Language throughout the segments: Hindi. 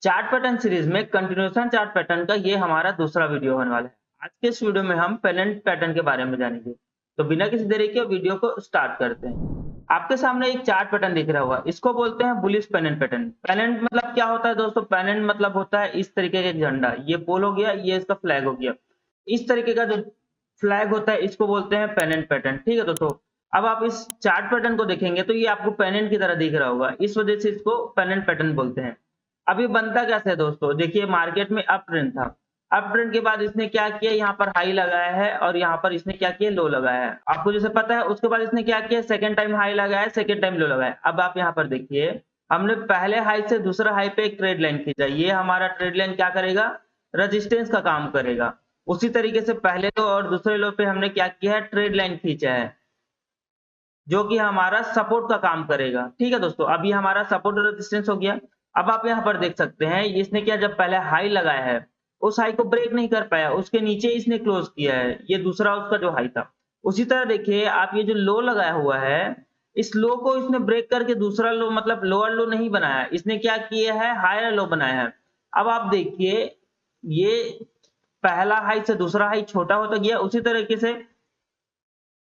चार्ट पैटर्न सीरीज में कंटिन्यूएशन चार्ट पैटर्न का ये हमारा दूसरा वीडियो होने वाला है। आज के इस वीडियो में हम पेनेंट पैटर्न के बारे में जानेंगे। तो बिना किसी देरी के वीडियो को स्टार्ट करते हैं। आपके सामने एक चार्ट पैटर्न दिख रहा होगा, इसको बोलते हैं बुलिश पेनेंट पैटर्न। पेनेंट मतलब क्या होता है दोस्तों? पेनेंट मतलब होता है इस तरीके का एक झंडा, ये पोल हो गया, ये इसका फ्लैग हो गया। इस तरीके का जो फ्लैग होता है इसको बोलते हैं पेनेंट पैटर्न। ठीक है दोस्तों, अब आप इस चार्ट पैटर्न को देखेंगे तो ये आपको पेनेंट की तरह दिख रहा होगा, इस वजह से इसको पेनेंट पैटर्न बोलते हैं। अभी बनता कैसे है दोस्तों? देखिए मार्केट में अप ट्रेंड था, अप ट्रेंड के बाद इसने क्या किया, यहाँ पर हाई लगाया है और यहाँ पर इसने क्या किया, लो लगाया है। आपको जैसे पता है, उसके बाद इसने क्या किया, सेकंड टाइम हाई लगाया, सेकंड टाइम लो लगाया। अब आप यहाँ पर देखिए, हमने पहले हाई से दूसरा हाई पे एक ट्रेड लाइन खींचा, ये हमारा ट्रेड लाइन क्या करेगा, रेजिस्टेंस का काम करेगा। उसी तरीके से पहले लो और दूसरे लो पे हमने क्या किया है, ट्रेड लाइन खींचा है, जो कि हमारा सपोर्ट का काम करेगा। ठीक है दोस्तों, अब ये हमारा सपोर्ट और रेजिस्टेंस हो गया। अब आप यहाँ पर देख सकते हैं, इसने क्या, जब पहले हाई लगाया है उस हाई को ब्रेक नहीं कर पाया, उसके नीचे इसने क्लोज किया है, ये दूसरा उसका जो हाई था। उसी तरह देखिए आप, ये जो लो लगाया हुआ है, इस लो को इसने ब्रेक करके दूसरा लो मतलब लोअर लो नहीं बनाया, इसने क्या किया है, हायर लो बनाया है। अब आप देखिए, ये पहला हाई से दूसरा हाई छोटा होता गया, उसी तरीके से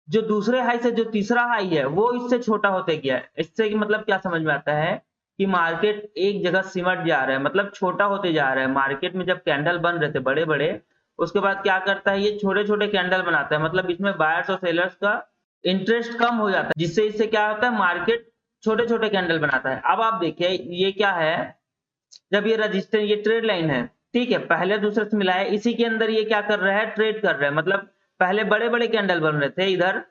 जो दूसरे हाई से जो तीसरा हाई है वो इससे छोटा होते गया। इससे मतलब क्या समझ में आता है कि मार्केट एक जगह सिमट जा रहा है, मतलब छोटा होते जा रहा है। मार्केट में जब कैंडल बन रहे थे बड़े बड़े, उसके बाद क्या करता है, ये छोटे छोटे कैंडल बनाता है, मतलब इसमें बायर्स और सेलर्स का इंटरेस्ट कम हो जाता है, जिससे इससे क्या होता है, मार्केट छोटे छोटे कैंडल बनाता है। अब आप देखिए, ये क्या है, जब ये रजिस्टर, ये ट्रेड लाइन है, ठीक है, पहले दूसरे से मिला है, इसी के अंदर ये क्या कर रहा है, ट्रेड कर रहा है। मतलब पहले बड़े बड़े कैंडल बन रहे थे इधर,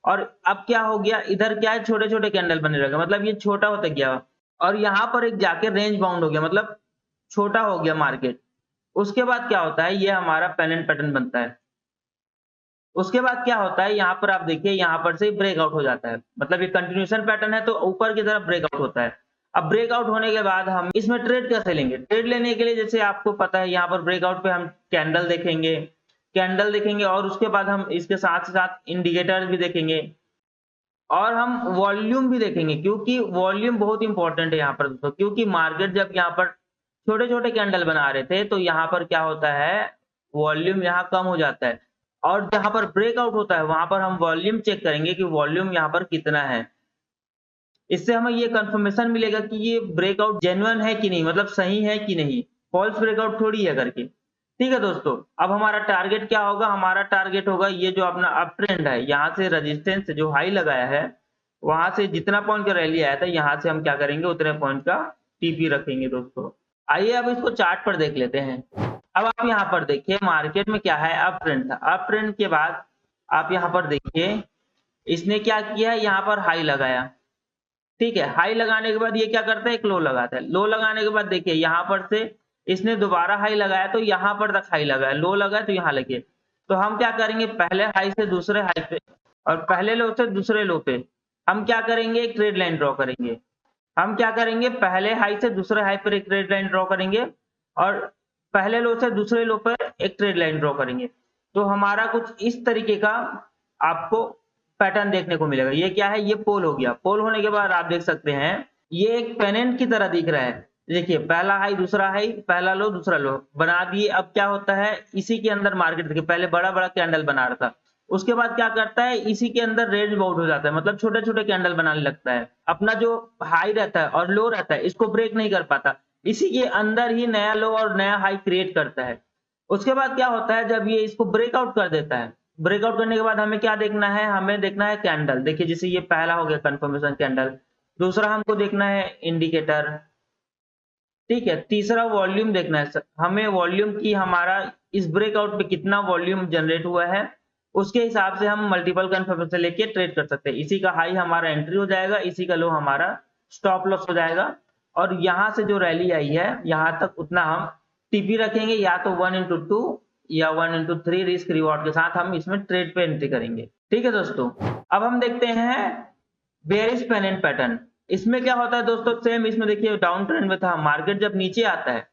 और अब क्या हो गया, इधर क्या है, छोटे छोटे कैंडल बनने लगे, मतलब ये छोटा होता गया और यहाँ पर एक जाके रेंज बाउंड हो गया, मतलब छोटा हो गया मार्केट। उसके बाद क्या होता है, ये हमारा पेनेंट पैटर्न बनता है। उसके बाद क्या होता है, यहाँ पर आप देखिए, यहाँ पर से ब्रेकआउट हो जाता है, मतलब ये कंटिन्यूएशन पैटर्न है तो ऊपर की तरफ ब्रेकआउट होता है। अब ब्रेकआउट होने के बाद हम इसमें ट्रेड कैसे लेंगे? ट्रेड लेने के लिए जैसे आपको पता है, यहाँ पर ब्रेकआउट पे हम कैंडल देखेंगे, कैंडल देखेंगे और उसके बाद हम इसके साथ साथ इंडिकेटर्स भी देखेंगे और हम वॉल्यूम भी देखेंगे, क्योंकि वॉल्यूम बहुत इंपॉर्टेंट है यहाँ पर दोस्तों। क्योंकि मार्केट जब यहाँ पर छोटे छोटे कैंडल बना रहे थे तो यहाँ पर क्या होता है, वॉल्यूम यहाँ कम हो जाता है, और जहां पर ब्रेकआउट होता है वहां पर हम वॉल्यूम चेक करेंगे कि वॉल्यूम यहाँ पर कितना है। इससे हमें ये कंफर्मेशन मिलेगा कि ये ब्रेकआउट जेन्युइन है कि नहीं, मतलब सही है कि नहीं, फॉल्स ब्रेकआउट थोड़ी है करके। ठीक है दोस्तों, अब हमारा टारगेट क्या होगा, हमारा टारगेट होगा ये जो अपना अप ट्रेंड है, यहाँ से रेजिस्टेंस जो हाई लगाया है, वहां से जितना पॉइंट का रैली आया था, यहाँ से हम क्या करेंगे, उतने पॉइंट का टीपी रखेंगे दोस्तों। आइए अब इसको चार्ट पर देख लेते हैं। अब आप यहाँ पर देखिए, मार्केट में क्या है, अप ट्रेंड था, अप ट्रेंड के बाद आप यहाँ पर देखिए, इसने क्या किया है, यहाँ पर हाई लगाया, ठीक है, हाई लगाने के बाद ये क्या करता है, एक लो लगाता है। लो लगाने के बाद देखिए, यहाँ पर से इसने दोबारा हाई लगाया तो यहाँ पर तक हाई लगाया, लो लगाया तो यहाँ लगे। तो हम क्या करेंगे, पहले हाई से दूसरे हाई पे और पहले लो से दूसरे लो पे हम क्या करेंगे, एक ट्रेड लाइन ड्रॉ करेंगे। हम क्या करेंगे, पहले हाई से दूसरे हाई पर एक ट्रेड लाइन ड्रॉ करेंगे और पहले लो से दूसरे लो पर एक ट्रेड लाइन ड्रॉ करेंगे। तो हमारा कुछ इस तरीके का आपको पैटर्न देखने को मिलेगा। ये क्या है, ये पोल हो गया। पोल होने के बाद आप देख सकते हैं, ये एक पेनेंट की तरह दिख रहा है। देखिए पहला हाई दूसरा हाई, पहला लो दूसरा लो बना दिए। अब क्या होता है, इसी के अंदर मार्केट देखिए, पहले बड़ा बड़ा कैंडल बना रहा था, उसके बाद क्या करता है, इसी के अंदर रेंज बाउंड हो जाता है, मतलब छोटे छोटे कैंडल बनाने लगता है। अपना जो हाई रहता है और लो रहता है इसको ब्रेक नहीं कर पाता, इसी के अंदर ही नया लो और नया हाई क्रिएट करता है। उसके बाद क्या होता है, जब ये इसको ब्रेकआउट कर देता है, ब्रेकआउट करने के बाद हमें क्या देखना है, हमें देखना है कैंडल। देखिए जैसे ये पहला हो गया कंफर्मेशन कैंडल, दूसरा हमको देखना है इंडिकेटर, ठीक है, तीसरा वॉल्यूम देखना है हमें, वॉल्यूम की हमारा इस ब्रेकआउट पे कितना वॉल्यूम जनरेट हुआ है, उसके हिसाब से हम मल्टीपल कंफर्मेशन लेके ट्रेड कर सकते हैं। इसी का हाई हमारा एंट्री हो जाएगा, इसी का लो हमारा स्टॉप लॉस हो जाएगा, और यहाँ से जो रैली आई है यहाँ तक उतना हम टीपी रखेंगे, या तो 1/2 या 1/3 रिस्क रिवॉर्ड के साथ हम इसमें ट्रेड पे एंट्री करेंगे। ठीक है दोस्तों, अब हम देखते हैं बेयरिश पेनेंट पैटर्न। इसमें क्या होता है दोस्तों, सेम इसमें देखिए डाउन ट्रेंड में था, मार्केट जब नीचे आता है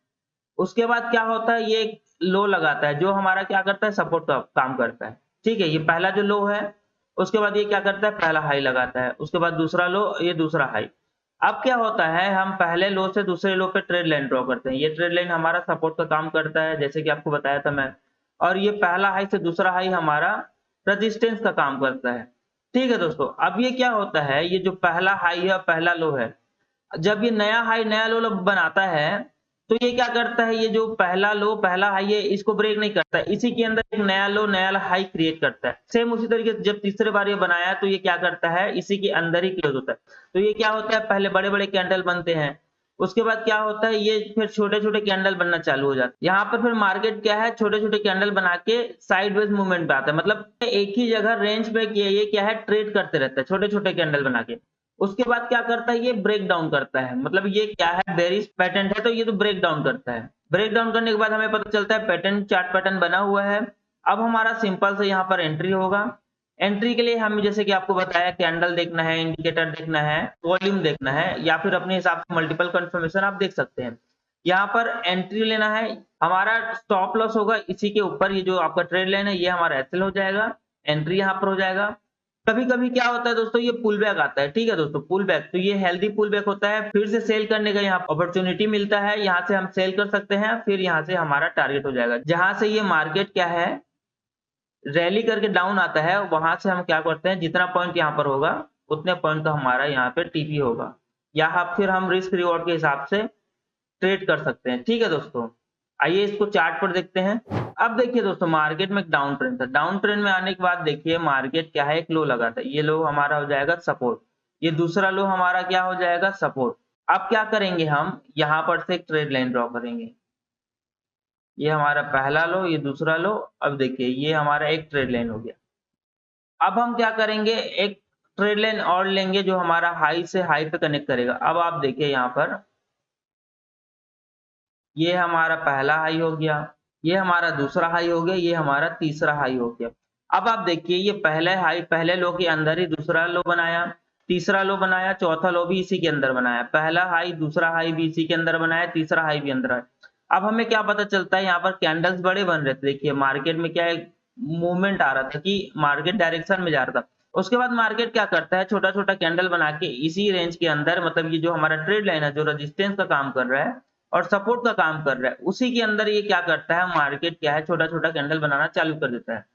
उसके बाद क्या होता है, ये लो लगाता है जो हमारा क्या करता है, सपोर्ट का काम करता है। ठीक है, ये पहला जो लो है, उसके बाद ये क्या करता है, पहला हाई लगाता है, उसके बाद दूसरा लो, ये दूसरा हाई। अब क्या होता है, हम पहले लो से दूसरे लो पे ट्रेड लाइन ड्रॉ करते हैं। ये ट्रेड लाइन हमारा सपोर्ट का काम करता है, जैसे कि आपको बताया था मैं। और ये पहला हाई से दूसरा हाई हमारा रेजिस्टेंस का काम करता है। ठीक है दोस्तों, अब ये क्या होता है, ये जो पहला हाई है पहला लो है, जब ये नया हाई नया लो बनाता है, तो ये क्या करता है, ये जो पहला लो पहला हाई है इसको ब्रेक नहीं करता है, इसी के अंदर एक नया लो नया हाई क्रिएट करता है। सेम उसी तरीके से जब तीसरे बार ये बनाया तो ये क्या करता है, इसी के अंदर ही क्लोज होता है। तो ये क्या होता है, पहले बड़े बड़े कैंडल बनते हैं, उसके बाद क्या होता है, ये फिर छोटे छोटे कैंडल बनना चालू हो जाता है। यहाँ पर फिर मार्केट क्या है, छोटे छोटे कैंडल बना के साइडवेज मूवमेंट पे आता है, मतलब एक ही जगह रेंज पे ये क्या है, ट्रेड करते रहता है छोटे छोटे कैंडल बना के। उसके बाद क्या करता है, ये ब्रेक डाउन करता है, मतलब ये क्या है, बेरिश पैटर्न है तो ये तो ब्रेक डाउन करता है। ब्रेक डाउन करने के बाद हमें पता चलता है पैटर्न चार्ट पैटर्न बना हुआ है। अब हमारा सिंपल से यहाँ पर एंट्री होगा। एंट्री के लिए हम जैसे कि आपको बताया, कैंडल देखना है, इंडिकेटर देखना है, वॉल्यूम देखना है, या फिर अपने हिसाब से मल्टीपल कंफर्मेशन आप देख सकते हैं। यहाँ पर एंट्री लेना है, हमारा स्टॉप लॉस होगा इसी के ऊपर, ये जो आपका ट्रेड लाइन है ये हमारा एसएल हो जाएगा, एंट्री यहाँ पर हो जाएगा। कभी कभी क्या होता है दोस्तों, ये पुल बैक आता है, ठीक है दोस्तों, पुल बैक, तो ये हेल्दी पुल बैक होता है, फिर से सेल करने का यहाँ अपॉर्चुनिटी मिलता है, यहाँ से हम सेल कर सकते हैं, फिर यहाँ से हमारा टारगेट हो जाएगा। जहां से ये मार्केट क्या है, रैली करके डाउन आता है, वहां से हम क्या करते हैं, जितना पॉइंट यहाँ पर होगा उतने पॉइंट का हमारा यहाँ पे टीपी होगा, या फिर हम रिस्क रिवॉर्ड के हिसाब से ट्रेड कर सकते हैं। ठीक है दोस्तों, आइए इसको चार्ट पर देखते हैं। अब देखिए दोस्तों, मार्केट में एक डाउन ट्रेंड था, डाउन ट्रेंड में आने के बाद देखिए मार्केट क्या है, एक लो लगा था, ये लो हमारा हो जाएगा सपोर्ट, ये दूसरा लो हमारा क्या हो जाएगा, सपोर्ट। अब क्या करेंगे, हम यहाँ पर से एक ट्रेड लाइन ड्रॉ करेंगे, ये हमारा पहला लो, ये दूसरा लो। अब देखिए ये हमारा एक ट्रेड लाइन हो गया। अब हम क्या करेंगे, एक ट्रेड लाइन और लेंगे जो हमारा हाई से हाई पे कनेक्ट करेगा। अब आप देखिए यहाँ पर ये हमारा पहला हाई हो गया, ये हमारा दूसरा हाई हो गया, ये हमारा तीसरा हाई हो गया। अब आप देखिए ये पहले हाई पहले लो के अंदर ही दूसरा लो बनाया, तीसरा लो बनाया, चौथा लो भी इसी के अंदर बनाया, पहला हाई दूसरा हाई भी इसी के अंदर बनाया, तीसरा हाई भी अंदर है। अब हमें क्या पता चलता है, यहाँ पर कैंडल्स बड़े बन रहे थे, देखिए मार्केट में क्या है, मूवमेंट आ रहा था कि मार्केट डायरेक्शन में जा रहा था। उसके बाद मार्केट क्या करता है, छोटा छोटा कैंडल बना के इसी रेंज के अंदर, मतलब ये जो हमारा ट्रेड लाइन है जो रेजिस्टेंस का काम कर रहा है और सपोर्ट का काम कर रहा है, उसी के अंदर ये क्या करता है, मार्केट क्या है, छोटा छोटा कैंडल बनाना चालू कर देता है।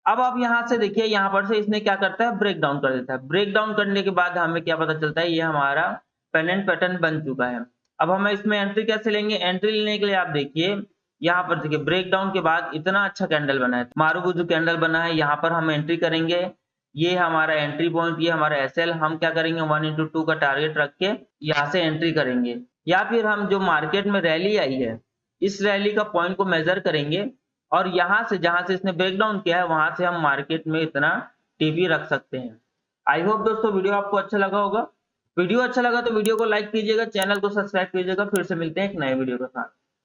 अब आप यहाँ से देखिए, यहाँ पर से इसने क्या करता है, ब्रेक डाउन कर देता है। ब्रेक डाउन करने के बाद हमें क्या पता चलता है, ये हमारा पेनेंट पैटर्न बन चुका है। अब हम इसमें एंट्री कैसे लेंगे, एंट्री लेने के लिए आप देखिए यहाँ पर देखिए ब्रेक डाउन के बाद इतना अच्छा कैंडल बना है, मारूबुजू कैंडल बना है, यहाँ पर हम एंट्री करेंगे। ये हमारा एंट्री पॉइंट, ये हमारा एसएल, हम क्या करेंगे 1/2 का टारगेट रख के यहाँ से एंट्री करेंगे, या फिर हम जो मार्केट में रैली आई है इस रैली का पॉइंट को मेजर करेंगे, और यहाँ से जहां से इसने ब्रेक डाउन किया है वहां से हम मार्केट में इतना टीपी रख सकते हैं। आई होप दोस्तों वीडियो आपको अच्छा लगा होगा। वीडियो अच्छा लगा तो वीडियो को लाइक कीजिएगा, चैनल को सब्सक्राइब कीजिएगा। फिर से मिलते हैं एक नए वीडियो के साथ।